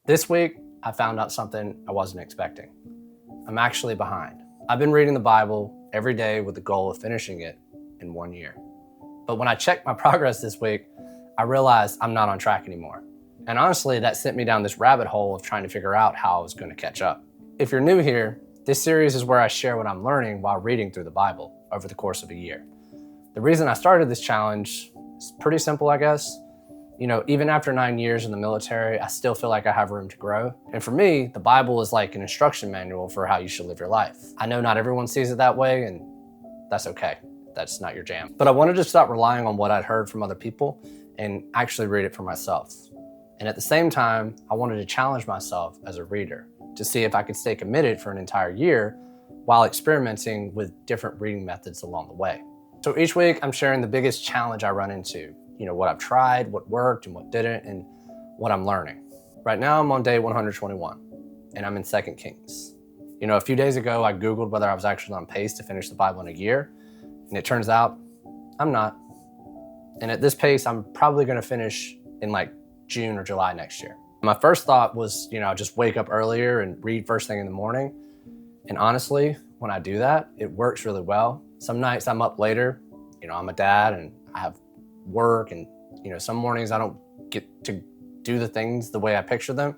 This week, I found out something I wasn't expecting. I'm actually behind. I've been reading the Bible every day with the goal of finishing it in 1 year. But when I checked my progress this week, I realized I'm not on track anymore. And honestly, that sent me down this rabbit hole of trying to figure out how I was going to catch up. If you're new here, this series is where I share what I'm learning while reading through the Bible over the course of a year. The reason I started this challenge is pretty simple, I guess. Even after 9 years in the military, I still feel like I have room to grow. And for me, the Bible is like an instruction manual for how you should live your life. I know not everyone sees it that way, and that's okay. That's not your jam. But I wanted to stop relying on what I'd heard from other people and actually read it for myself. And at the same time, I wanted to challenge myself as a reader to see if I could stay committed for an entire year while experimenting with different reading methods along the way. So each week, I'm sharing the biggest challenge I run into. What I've tried, what worked and what didn't, and what I'm learning. Right now, I'm on day 121, and I'm in 2 Kings. A few days ago, I Googled whether I was actually on pace to finish the Bible in a year, and it turns out I'm not. And at this pace, I'm probably gonna finish in like June or July next year. My first thought was, just wake up earlier and read first thing in the morning. And honestly, when I do that, it works really well. Some nights I'm up later, I'm a dad and I have work, and some mornings I don't get to do the things the way I picture them.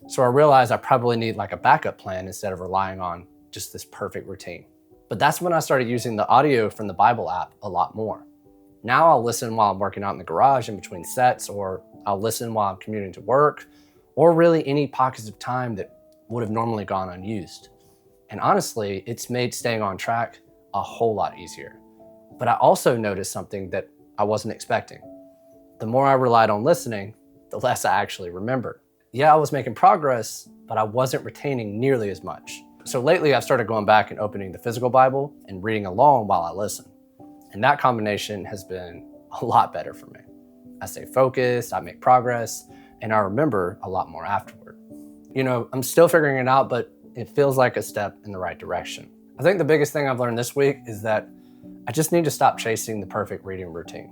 So I realized I probably need like a backup plan instead of relying on just this perfect routine. But that's when I started using the audio from the Bible app a lot more. Now I'll listen while I'm working out in the garage in between sets, or I'll listen while I'm commuting to work, or really any pockets of time that would have normally gone unused. And honestly, it's made staying on track a whole lot easier. But I also noticed something that I wasn't expecting. The more I relied on listening, the less I actually remembered. Yeah, I was making progress, but I wasn't retaining nearly as much. So lately I've started going back and opening the physical Bible and reading along while I listen. And that combination has been a lot better for me. I stay focused, I make progress, and I remember a lot more afterward. I'm still figuring it out, but it feels like a step in the right direction. I think the biggest thing I've learned this week is that I just need to stop chasing the perfect reading routine.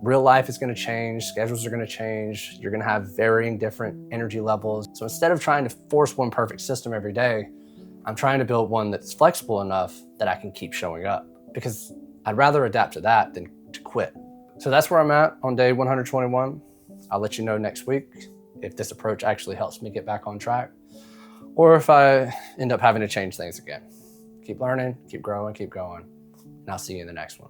Real life is going to change, schedules are going to change, you're going to have varying different energy levels. So instead of trying to force one perfect system every day, I'm trying to build one that's flexible enough that I can keep showing up, because I'd rather adapt to that than to quit. So that's where I'm at on day 121. I'll let you know next week if this approach actually helps me get back on track, or if I end up having to change things again. Keep learning, keep growing, keep going, and I'll see you in the next one.